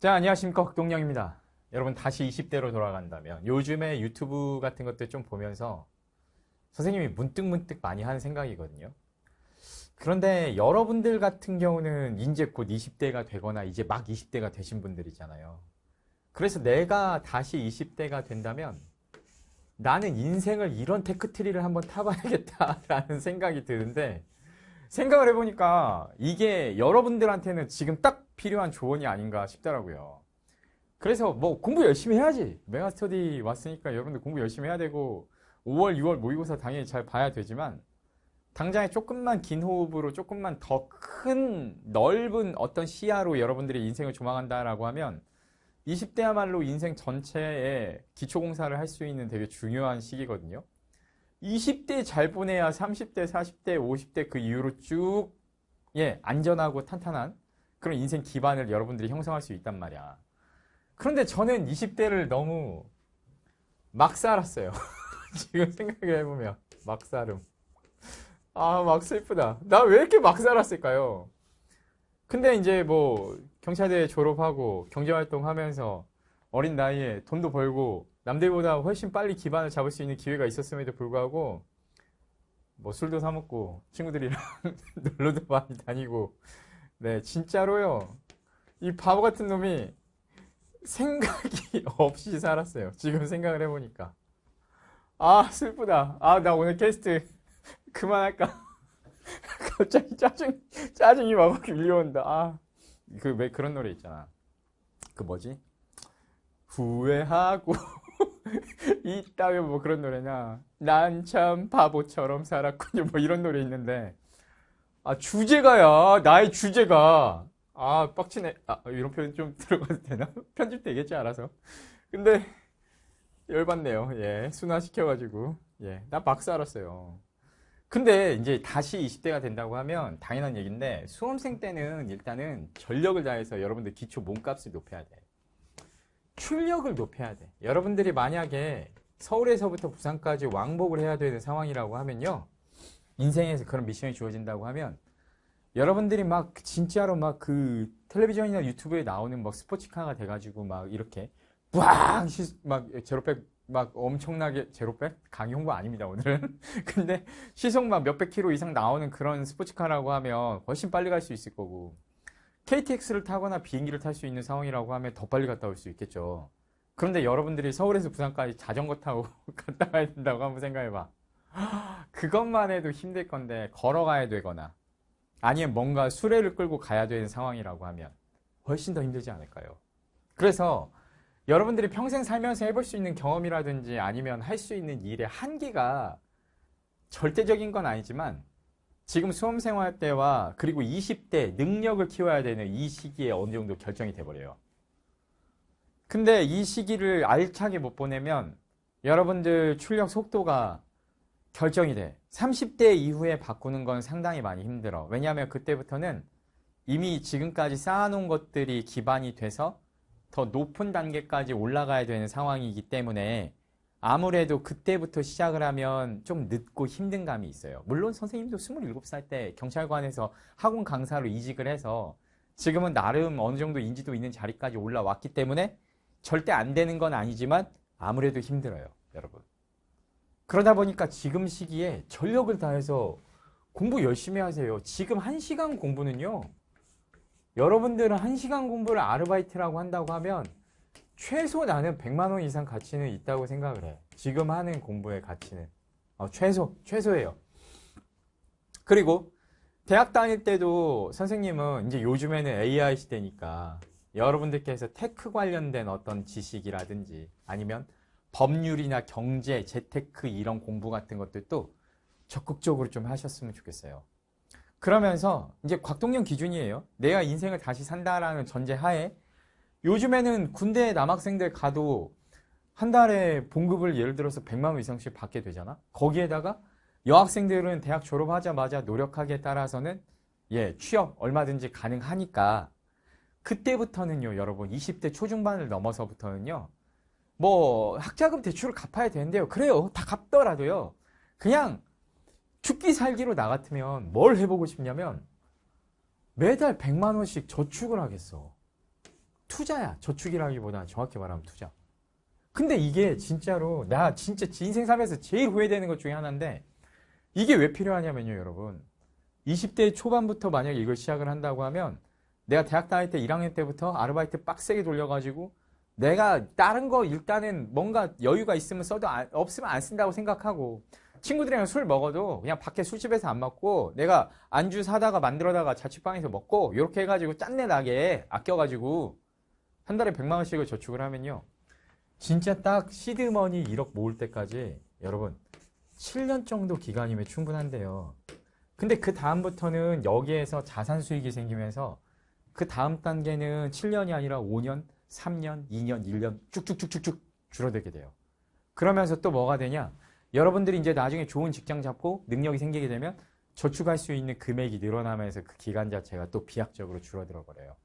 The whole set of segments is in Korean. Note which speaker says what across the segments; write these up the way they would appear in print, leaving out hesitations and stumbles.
Speaker 1: 자, 안녕하십니까. 곽동영입니다. 여러분, 다시 20대로 돌아간다면 요즘에 유튜브 같은 것들 좀 보면서 선생님이 문득문득 많이 하는 생각이거든요. 그런데 여러분들 같은 경우는 이제 곧 20대가 되거나 이제 막 20대가 되신 분들이잖아요. 그래서 내가 다시 20대가 된다면 나는 인생을 이런 테크트리를 한번 타봐야겠다라는 생각이 드는데, 생각을 해보니까 이게 여러분들한테는 지금 딱 필요한 조언이 아닌가 싶더라고요. 그래서 뭐 공부 열심히 해야지. 메가스터디 왔으니까 여러분들 공부 열심히 해야 되고 5월, 6월 모의고사 당연히 잘 봐야 되지만, 당장에 조금만 긴 호흡으로 조금만 더 큰 넓은 어떤 시야로 여러분들의 인생을 조망한다라고 하면 20대야말로 인생 전체에 기초공사를 할 수 있는 되게 중요한 시기거든요. 20대 잘 보내야 30대, 40대, 50대 그 이후로 쭉 안전하고 탄탄한 그런 인생 기반을 여러분들이 형성할 수 있단 말이야. 그런데 저는 20대를 너무 막 살았어요. 지금 생각을 해보면 막살음. 막 슬프다. 나 왜 이렇게 막 살았을까요? 근데 이제 뭐 경찰대 졸업하고 경제활동 하면서 어린 나이에 돈도 벌고 남들보다 훨씬 빨리 기반을 잡을 수 있는 기회가 있었음에도 불구하고 뭐 술도 사 먹고 친구들이랑 놀러도 많이 다니고, 네, 진짜로요. 이 바보 같은 놈이 생각이 없이 살았어요. 지금 생각을 해보니까. 슬프다. 나 오늘 캐스트 그만할까? 갑자기 짜증이 막 밀려온다. 왜 그런 노래 있잖아. 그 뭐지? 후회하고 있다면 뭐 그런 노래냐. 난 참 바보처럼 살았군요. 뭐 이런 노래 있는데. 주제가야. 나의 주제가. 빡치네. 이런 표현 좀 들어가도 되나? 편집되겠지, 알아서. 근데, 열받네요. 예. 순화시켜가지고. 예. 나 박스 알았어요. 근데 이제 다시 20대가 된다고 하면 당연한 얘기인데, 수험생 때는 일단은 전력을 다해서 여러분들 기초 몸값을 높여야 돼. 출력을 높여야 돼. 여러분들이 만약에 서울에서부터 부산까지 왕복을 해야 되는 상황이라고 하면요. 인생에서 그런 미션이 주어진다고 하면 여러분들이 막 진짜로 막 그 텔레비전이나 유튜브에 나오는 막 스포츠카가 돼가지고 막 이렇게 막 제로백 막 엄청나게 제로백? 강의 홍보 아닙니다, 오늘은. 근데 시속 막 몇백 킬로 이상 나오는 그런 스포츠카라고 하면 훨씬 빨리 갈 수 있을 거고, KTX를 타거나 비행기를 탈 수 있는 상황이라고 하면 더 빨리 갔다 올 수 있겠죠. 그런데 여러분들이 서울에서 부산까지 자전거 타고 갔다 와야 된다고 한번 생각해봐. 그것만 해도 힘들 건데 걸어가야 되거나 아니면 뭔가 수레를 끌고 가야 되는 상황이라고 하면 훨씬 더 힘들지 않을까요? 그래서 여러분들이 평생 살면서 해볼 수 있는 경험이라든지 아니면 할 수 있는 일의 한계가 절대적인 건 아니지만, 지금 수험생활 때와 그리고 20대 능력을 키워야 되는 이 시기에 어느 정도 결정이 돼버려요. 근데 이 시기를 알차게 못 보내면 여러분들 출력 속도가 결정이 돼. 30대 이후에 바꾸는 건 상당히 많이 힘들어. 왜냐하면 그때부터는 이미 지금까지 쌓아놓은 것들이 기반이 돼서 더 높은 단계까지 올라가야 되는 상황이기 때문에 아무래도 그때부터 시작을 하면 좀 늦고 힘든 감이 있어요. 물론 선생님도 27살 때 경찰관에서 학원 강사로 이직을 해서 지금은 나름 어느 정도 인지도 있는 자리까지 올라왔기 때문에 절대 안 되는 건 아니지만 아무래도 힘들어요, 여러분. 그러다 보니까 지금 시기에 전력을 다해서 공부 열심히 하세요. 지금 1시간 공부는요, 여러분들은 1시간 공부를 아르바이트라고 한다고 하면 최소 나는 100만 원 이상 가치는 있다고 생각을 해. 지금 하는 공부의 가치는. 최소예요. 그리고 대학 다닐 때도 선생님은 이제 요즘에는 AI 시대니까 여러분들께서 테크 관련된 어떤 지식이라든지 아니면 법률이나 경제, 재테크 이런 공부 같은 것들도 적극적으로 좀 하셨으면 좋겠어요. 그러면서 이제 곽동영 기준이에요. 내가 인생을 다시 산다라는 전제하에 요즘에는 군대 남학생들 가도 한 달에 봉급을 예를 들어서 100만 원 이상씩 받게 되잖아. 거기에다가 여학생들은 대학 졸업하자마자 노력하기에 따라서는 취업 얼마든지 가능하니까 그때부터는요, 여러분 20대 초중반을 넘어서부터는요, 뭐 학자금 대출을 갚아야 되는데요. 그래요. 다 갚더라도요. 그냥 죽기 살기로 나 같으면 뭘 해보고 싶냐면 매달 100만 원씩 저축을 하겠어. 투자야. 저축이라기보다 정확히 말하면 투자. 근데 이게 진짜로 나 진짜 인생 살면서 제일 후회되는 것 중에 하나인데 이게 왜 필요하냐면요, 여러분. 20대 초반부터 만약에 이걸 시작을 한다고 하면 내가 대학 다닐 때 1학년 때부터 아르바이트 빡세게 돌려가지고 내가 다른 거 일단은 뭔가 여유가 있으면 써도 없으면 안 쓴다고 생각하고 친구들이랑 술 먹어도 그냥 밖에 술집에서 안 먹고 내가 안주 사다가 만들어다가 자취방에서 먹고 이렇게 해가지고 짠내 나게 아껴가지고 한 달에 100만 원씩을 저축을 하면요. 진짜 딱 시드머니 1억 모을 때까지 여러분 7년 정도 기간이면 충분한데요. 근데 그 다음부터는 여기에서 자산 수익이 생기면서 그 다음 단계는 7년이 아니라 5년, 3년, 2년, 1년 쭉쭉쭉쭉쭉 줄어들게 돼요. 그러면서 또 뭐가 되냐? 여러분들이 이제 나중에 좋은 직장 잡고 능력이 생기게 되면 저축할 수 있는 금액이 늘어나면서 그 기간 자체가 또 비약적으로 줄어들어 버려요.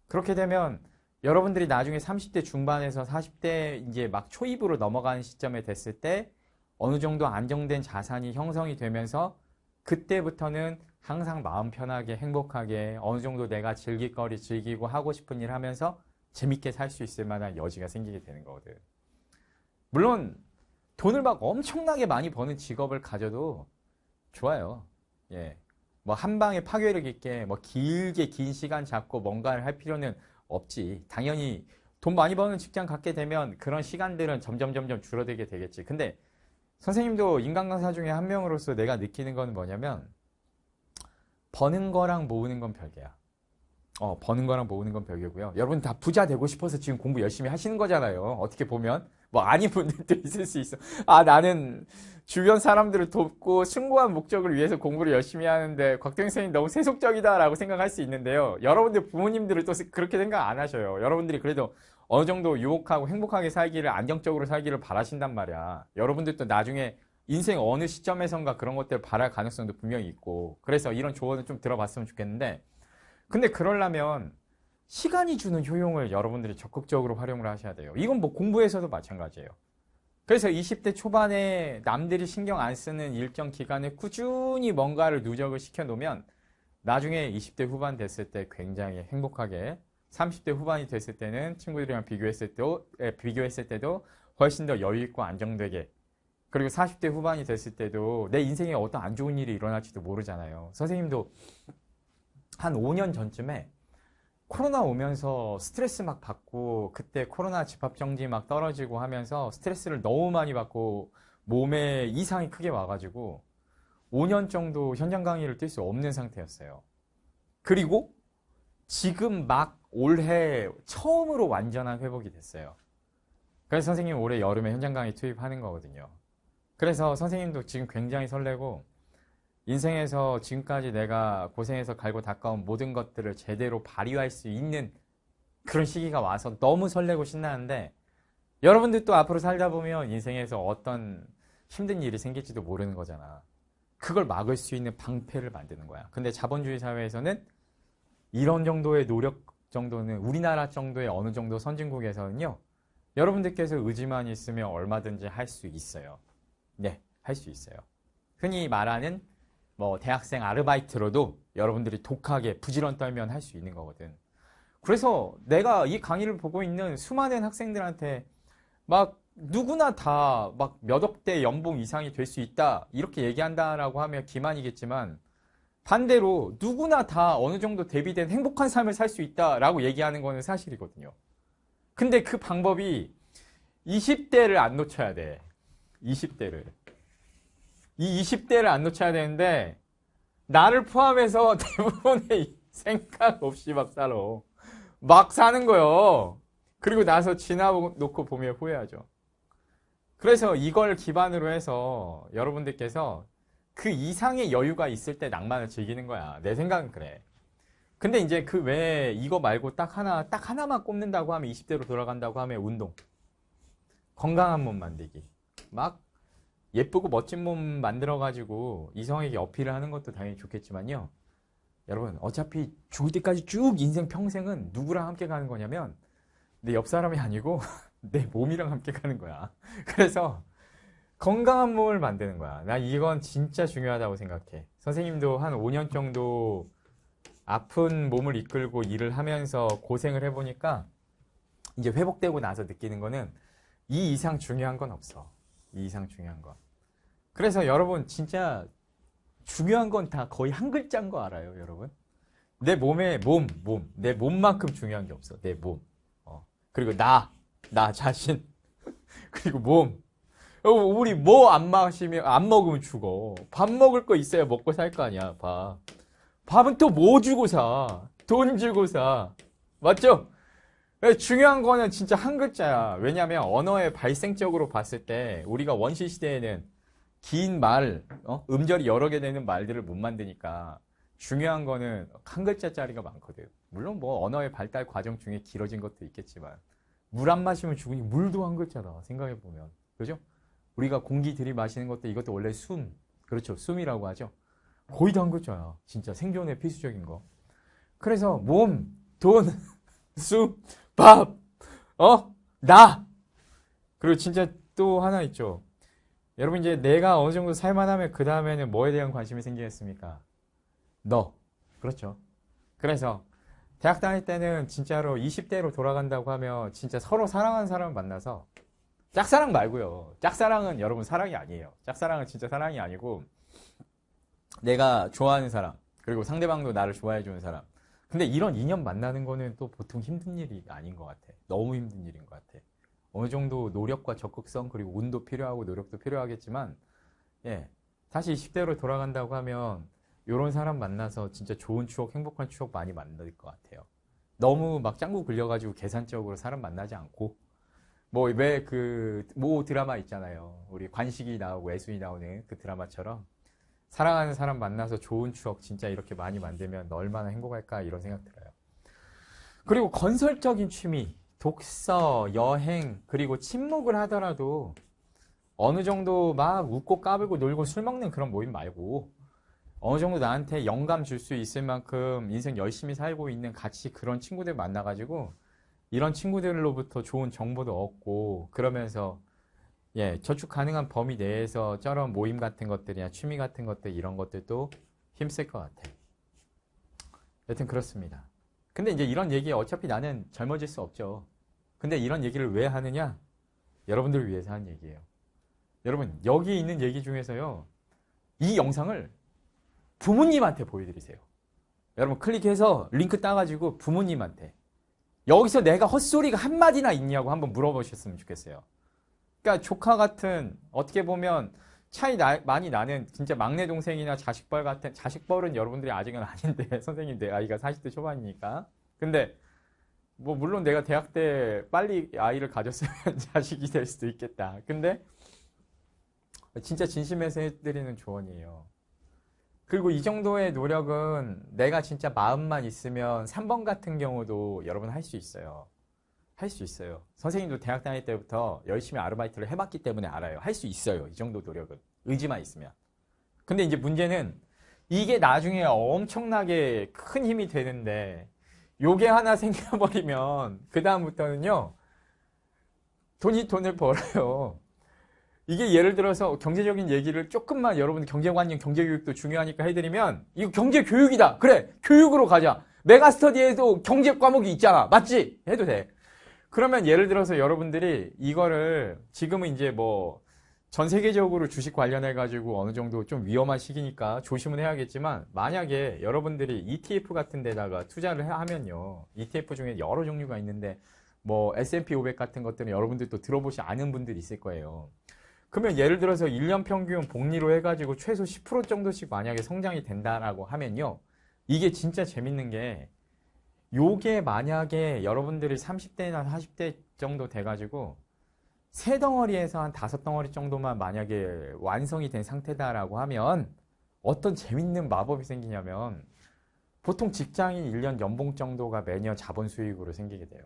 Speaker 1: 그렇게 되면 여러분들이 나중에 30대 중반에서 40대 이제 막 초입으로 넘어가는 시점에 됐을 때 어느 정도 안정된 자산이 형성이 되면서 그때부터는 항상 마음 편하게 행복하게 어느 정도 내가 즐길 거리 즐기고 하고 싶은 일 하면서 재밌게 살 수 있을 만한 여지가 생기게 되는 거거든. 물론 돈을 막 엄청나게 많이 버는 직업을 가져도 좋아요. 예. 뭐 한 방에 파괴력 있게 뭐 길게 긴 시간 잡고 뭔가를 할 필요는 없지. 당연히 돈 많이 버는 직장 갖게 되면 그런 시간들은 점점 줄어들게 되겠지. 근데 선생님도 인간 강사 중에 한 명으로서 내가 느끼는 건 뭐냐면 버는 거랑 모으는 건 별개야. 버는 거랑 모으는 건 별개고요. 여러분 다 부자 되고 싶어서 지금 공부 열심히 하시는 거잖아요. 어떻게 보면 뭐 아닌 분들도 있을 수 있어. 나는 주변 사람들을 돕고 숭고한 목적을 위해서 공부를 열심히 하는데 곽동현 선생님 너무 세속적이다라고 생각할 수 있는데요. 여러분들 부모님들은 또 그렇게 생각 안 하셔요. 여러분들이 그래도 어느 정도 유혹하고 행복하게 살기를 안정적으로 살기를 바라신단 말이야. 여러분들도 나중에 인생 어느 시점에선가 그런 것들을 바랄 가능성도 분명히 있고 그래서 이런 조언을 좀 들어봤으면 좋겠는데 근데 그러려면 시간이 주는 효용을 여러분들이 적극적으로 활용을 하셔야 돼요. 이건 뭐 공부에서도 마찬가지예요. 그래서 20대 초반에 남들이 신경 안 쓰는 일정 기간에 꾸준히 뭔가를 누적을 시켜놓으면 나중에 20대 후반 됐을 때 굉장히 행복하게 30대 후반이 됐을 때는 친구들이랑 비교했을 때도 훨씬 더 여유 있고 안정되게 그리고 40대 후반이 됐을 때도 내 인생에 어떤 안 좋은 일이 일어날지도 모르잖아요. 선생님도 한 5년 전쯤에 코로나 오면서 스트레스 막 받고 그때 코로나 집합정지 막 떨어지고 하면서 스트레스를 너무 많이 받고 몸에 이상이 크게 와가지고 5년 정도 현장 강의를 뛸 수 없는 상태였어요. 그리고 지금 막 올해 처음으로 완전한 회복이 됐어요. 그래서 선생님 올해 여름에 현장 강의 투입하는 거거든요. 그래서 선생님도 지금 굉장히 설레고 인생에서 지금까지 내가 고생해서 갈고 닦아온 모든 것들을 제대로 발휘할 수 있는 그런 시기가 와서 너무 설레고 신나는데 여러분들도 앞으로 살다 보면 인생에서 어떤 힘든 일이 생길지도 모르는 거잖아. 그걸 막을 수 있는 방패를 만드는 거야. 근데 자본주의 사회에서는 이런 정도의 노력 정도는 우리나라 정도의 어느 정도 선진국에서는요. 여러분들께서 의지만 있으면 얼마든지 할 수 있어요. 네, 할 수 있어요. 흔히 말하는 뭐 대학생 아르바이트로도 여러분들이 독하게 부지런 떨면 할 수 있는 거거든. 그래서 내가 이 강의를 보고 있는 수많은 학생들한테 막 누구나 다 막 몇 억대 연봉 이상이 될 수 있다 이렇게 얘기한다라고 하면 기만이겠지만 반대로 누구나 다 어느 정도 대비된 행복한 삶을 살 수 있다라고 얘기하는 거는 사실이거든요. 근데 그 방법이 20대를 안 놓쳐야 돼. 20대를. 이 20대를 안 놓쳐야 되는데 나를 포함해서 대부분의 생각 없이 막 살아. 막 사는 거요. 그리고 나서 지나놓고 보면 후회하죠. 그래서 이걸 기반으로 해서 여러분들께서 그 이상의 여유가 있을 때 낭만을 즐기는 거야. 내 생각은 그래. 근데 이제 그 외에 이거 말고 딱 하나만 꼽는다고 하면 20대로 돌아간다고 하면 운동. 건강한 몸 만들기. 막 예쁘고 멋진 몸 만들어가지고 이성에게 어필을 하는 것도 당연히 좋겠지만요. 여러분 어차피 죽을 때까지 쭉 인생 평생은 누구랑 함께 가는 거냐면 내 옆 사람이 아니고 내 몸이랑 함께 가는 거야. 그래서 건강한 몸을 만드는 거야. 나 이건 진짜 중요하다고 생각해. 선생님도 한 5년 정도 아픈 몸을 이끌고 일을 하면서 고생을 해보니까 이제 회복되고 나서 느끼는 거는 이 이상 중요한 건 없어. 이 이상 중요한 건. 그래서 여러분 진짜 중요한 건 다 거의 한 글자인 거 알아요, 여러분? 내 몸에 몸. 내 몸만큼 중요한 게 없어. 내 몸. 그리고 나 자신. 그리고 몸. 우리 뭐 안 먹으면 죽어. 밥 먹을 거 있어야 먹고 살 거 아니야, 밥. 밥은 또 뭐 주고 사? 돈 주고 사. 맞죠? 중요한 거는 진짜 한 글자야. 왜냐면 언어의 발생적으로 봤을 때 우리가 원시 시대에는 긴 말, 음절이 여러 개 되는 말들을 못 만드니까 중요한 거는 한 글자짜리가 많거든. 물론 뭐 언어의 발달 과정 중에 길어진 것도 있겠지만 물 안 마시면 죽으니 물도 한 글자다. 생각해 보면. 그죠? 우리가 공기 들이마시는 것도 이것도 원래 숨. 그렇죠. 숨이라고 하죠. 거의 다 한 글자야. 진짜 생존에 필수적인 거. 그래서 몸, 돈, 숨, 밥, 나. 그리고 진짜 또 하나 있죠. 여러분 이제 내가 어느 정도 살만하면 그 다음에는 뭐에 대한 관심이 생기겠습니까? 너. 그렇죠. 그래서 대학 다닐 때는 진짜로 20대로 돌아간다고 하면 진짜 서로 사랑하는 사람을 만나서 짝사랑 말고요. 짝사랑은 여러분 사랑이 아니에요. 짝사랑은 진짜 사랑이 아니고 내가 좋아하는 사람 그리고 상대방도 나를 좋아해 주는 사람. 근데 이런 인연 만나는 거는 또 보통 힘든 일이 아닌 것 같아. 너무 힘든 일인 것 같아. 어느 정도 노력과 적극성 그리고 운도 필요하고 노력도 필요하겠지만 예, 다시 20대로 돌아간다고 하면 이런 사람 만나서 진짜 좋은 추억, 행복한 추억 많이 만들 것 같아요. 너무 막 짱구 굴려가지고 계산적으로 사람 만나지 않고 뭐 왜 그 모 드라마 있잖아요. 우리 관식이 나오고 애순이 나오는 그 드라마처럼 사랑하는 사람 만나서 좋은 추억 진짜 이렇게 많이 만들면 얼마나 행복할까 이런 생각 들어요. 그리고 건설적인 취미 독서, 여행, 그리고 친목을 하더라도 어느 정도 막 웃고 까불고 놀고 술 먹는 그런 모임 말고 어느 정도 나한테 영감 줄 수 있을 만큼 인생 열심히 살고 있는 같이 그런 친구들 만나가지고 이런 친구들로부터 좋은 정보도 얻고 그러면서 예, 저축 가능한 범위 내에서 저런 모임 같은 것들이나 취미 같은 것들 이런 것들도 힘쓸 것 같아. 여튼 그렇습니다. 근데 이제 이런 얘기에 어차피 나는 젊어질 수 없죠. 근데 이런 얘기를 왜 하느냐? 여러분들을 위해서 하는 얘기예요. 여러분 여기 있는 얘기 중에서요. 이 영상을 부모님한테 보여드리세요. 여러분 클릭해서 링크 따가지고 부모님한테 여기서 내가 헛소리가 한마디나 있냐고 한번 물어보셨으면 좋겠어요. 그러니까 조카 같은 어떻게 보면 차이 많이 나는 진짜 막내 동생이나 자식뻘 같은 자식뻘은 여러분들이 아직은 아닌데 선생님 내 아이가 40대 초반이니까 근데 뭐 물론 내가 대학 때 빨리 아이를 가졌으면 자식이 될 수도 있겠다. 근데 진짜 진심에서 해드리는 조언이에요. 그리고 이 정도의 노력은 내가 진짜 마음만 있으면 3번 같은 경우도 여러분 할 수 있어요. 할 수 있어요. 선생님도 대학 다닐 때부터 열심히 아르바이트를 해봤기 때문에 알아요. 할 수 있어요. 이 정도 노력은. 의지만 있으면. 근데 이제 문제는 이게 나중에 엄청나게 큰 힘이 되는데 요게 하나 생겨버리면 그 다음부터는요. 돈을 벌어요. 이게 예를 들어서 경제적인 얘기를 조금만 여러분 경제관념, 경제교육도 중요하니까 해드리면 이거 경제교육이다. 그래. 교육으로 가자. 메가스터디에도 경제 과목이 있잖아. 맞지? 해도 돼. 그러면 예를 들어서 여러분들이 이거를 지금은 이제 뭐 전 세계적으로 주식 관련해 가지고 어느 정도 좀 위험한 시기니까 조심은 해야겠지만 만약에 여러분들이 ETF 같은 데다가 투자를 하면요. ETF 중에 여러 종류가 있는데 뭐 S&P 500 같은 것들은 여러분들도 들어보시 아는 분들이 있을 거예요. 그러면 예를 들어서 1년 평균 복리로 해가지고 최소 10% 정도씩 만약에 성장이 된다라고 하면요. 이게 진짜 재밌는 게 요게 만약에 여러분들이 30대나 40대 정도 돼가지고 세 덩어리에서 한 5덩어리 정도만 만약에 완성이 된 상태다라고 하면 어떤 재밌는 마법이 생기냐면 보통 직장인 1년 연봉 정도가 매년 자본 수익으로 생기게 돼요.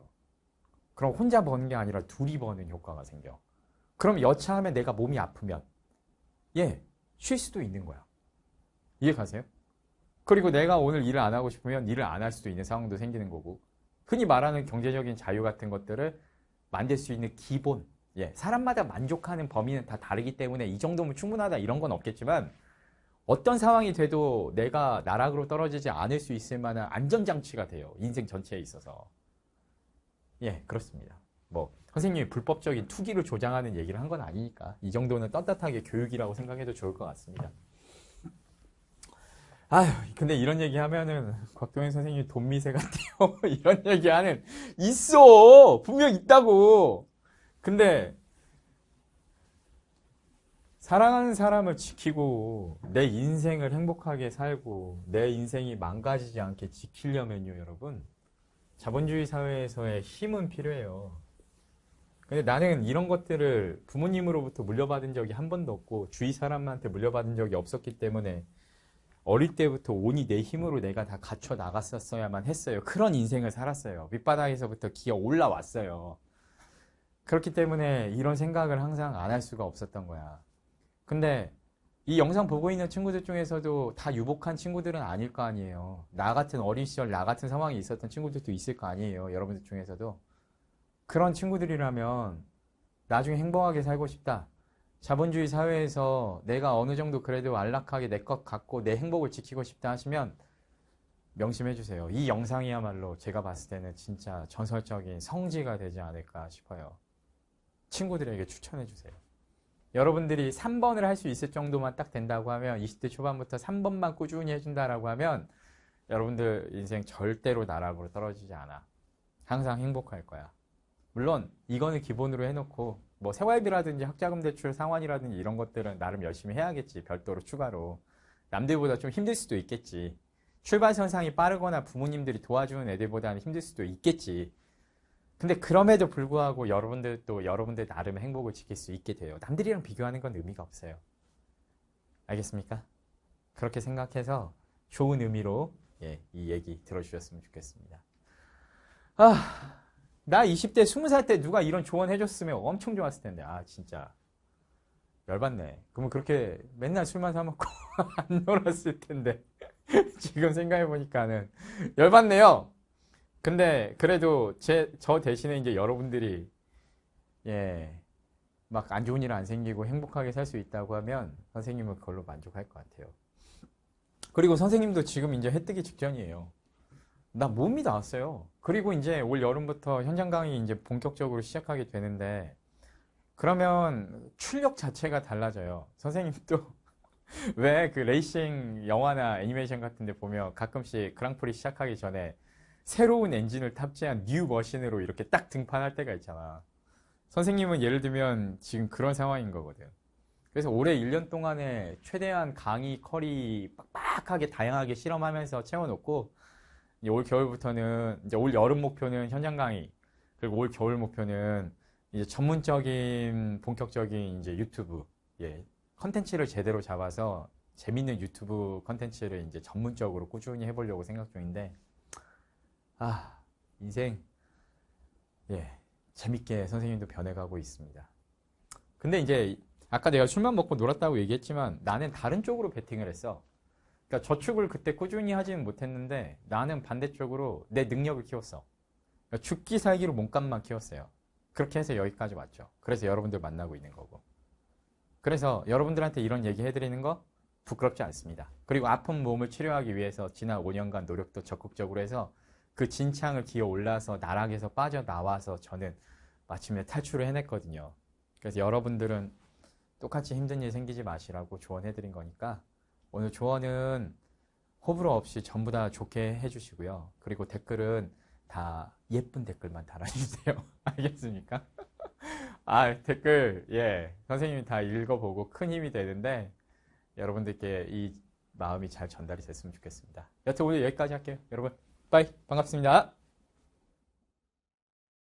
Speaker 1: 그럼 혼자 버는 게 아니라 둘이 버는 효과가 생겨. 그럼 여차하면 내가 몸이 아프면 쉴 수도 있는 거야. 이해 가세요? 그리고 내가 오늘 일을 안 하고 싶으면 일을 안 할 수도 있는 상황도 생기는 거고 흔히 말하는 경제적인 자유 같은 것들을 만들 수 있는 기본 사람마다 만족하는 범위는 다 다르기 때문에 이 정도면 충분하다 이런 건 없겠지만 어떤 상황이 돼도 내가 나락으로 떨어지지 않을 수 있을 만한 안전장치가 돼요. 인생 전체에 있어서. 예, 그렇습니다. 뭐 선생님이 불법적인 투기를 조장하는 얘기를 한 건 아니니까 이 정도는 떳떳하게 교육이라고 생각해도 좋을 것 같습니다. 아휴, 근데 이런 얘기 하면은 곽동현 선생님이 돈 미세 같아요. 이런 얘기 하는 있어. 분명 있다고. 근데 사랑하는 사람을 지키고 내 인생을 행복하게 살고 내 인생이 망가지지 않게 지키려면요, 여러분. 자본주의 사회에서의 힘은 필요해요. 근데 나는 이런 것들을 부모님으로부터 물려받은 적이 한 번도 없고 주위 사람한테 물려받은 적이 없었기 때문에 어릴 때부터 온이 내 힘으로 내가 다 갖춰 나갔었어야만 했어요. 그런 인생을 살았어요. 밑바닥에서부터 기어 올라왔어요. 그렇기 때문에 이런 생각을 항상 안 할 수가 없었던 거야. 근데 이 영상 보고 있는 친구들 중에서도 다 유복한 친구들은 아닐 거 아니에요. 나 같은 어린 시절, 나 같은 상황이 있었던 친구들도 있을 거 아니에요. 여러분들 중에서도. 그런 친구들이라면 나중에 행복하게 살고 싶다. 자본주의 사회에서 내가 어느 정도 그래도 안락하게 내 것 갖고 내 행복을 지키고 싶다 하시면 명심해 주세요. 이 영상이야말로 제가 봤을 때는 진짜 전설적인 성지가 되지 않을까 싶어요. 친구들에게 추천해 주세요. 여러분들이 3번을 할 수 있을 정도만 딱 된다고 하면 20대 초반부터 3번만 꾸준히 해준다라고 하면 여러분들 인생 절대로 나락으로 떨어지지 않아. 항상 행복할 거야. 물론 이거는 기본으로 해놓고 뭐 생활비라든지 학자금 대출 상환이라든지 이런 것들은 나름 열심히 해야겠지. 별도로 추가로. 남들보다 좀 힘들 수도 있겠지. 출발선상이 빠르거나 부모님들이 도와주는 애들보다는 힘들 수도 있겠지. 근데 그럼에도 불구하고 여러분들도 여러분들 나름의 행복을 지킬 수 있게 돼요. 남들이랑 비교하는 건 의미가 없어요. 알겠습니까? 그렇게 생각해서 좋은 의미로 이 얘기 들어주셨으면 좋겠습니다. 나 20대 20살 때 누가 이런 조언 해줬으면 엄청 좋았을 텐데. 진짜 열받네. 그러면 그렇게 맨날 술만 사 먹고 안 놀았을 텐데. 지금 생각해보니까는 열받네요. 근데 그래도 저 대신에 이제 여러분들이 막 안 좋은 일 안 생기고 행복하게 살 수 있다고 하면 선생님은 그걸로 만족할 것 같아요. 그리고 선생님도 지금 이제 해 뜨기 직전이에요. 나 몸이 나왔어요. 그리고 이제 올 여름부터 현장 강의 이제 본격적으로 시작하게 되는데 그러면 출력 자체가 달라져요. 선생님도 왜 그 레이싱 영화나 애니메이션 같은 데 보면 가끔씩 그랑프리 시작하기 전에 새로운 엔진을 탑재한 뉴 머신으로 이렇게 딱 등판할 때가 있잖아. 선생님은 예를 들면 지금 그런 상황인 거거든. 그래서 올해 1년 동안에 최대한 강의, 커리 빡빡하게 다양하게 실험하면서 채워놓고 이제 올 겨울부터는 이제 올 여름 목표는 현장 강의, 그리고 올 겨울 목표는 이제 전문적인 본격적인 이제 유튜브 컨텐츠를 제대로 잡아서 재밌는 유튜브 컨텐츠를 이제 전문적으로 꾸준히 해보려고 생각 중인데 인생 재밌게 선생님도 변해가고 있습니다. 근데 이제 아까 내가 술만 먹고 놀았다고 얘기했지만 나는 다른 쪽으로 베팅을 했어. 그러니까 저축을 그때 꾸준히 하지는 못했는데 나는 반대쪽으로 내 능력을 키웠어. 그러니까 죽기 살기로 몸값만 키웠어요. 그렇게 해서 여기까지 왔죠. 그래서 여러분들 만나고 있는 거고. 그래서 여러분들한테 이런 얘기 해드리는 거 부끄럽지 않습니다. 그리고 아픈 몸을 치료하기 위해서 지난 5년간 노력도 적극적으로 해서 그 진창을 기어 올라서 나락에서 빠져나와서 저는 마침내 탈출을 해냈거든요. 그래서 여러분들은 똑같이 힘든 일 생기지 마시라고 조언해드린 거니까 오늘 조언은 호불호 없이 전부 다 좋게 해주시고요. 그리고 댓글은 다 예쁜 댓글만 달아주세요. 알겠습니까? 댓글 선생님이 다 읽어보고 큰 힘이 되는데 여러분들께 이 마음이 잘 전달이 됐으면 좋겠습니다. 여튼 오늘 여기까지 할게요. 여러분 빠이 반갑습니다.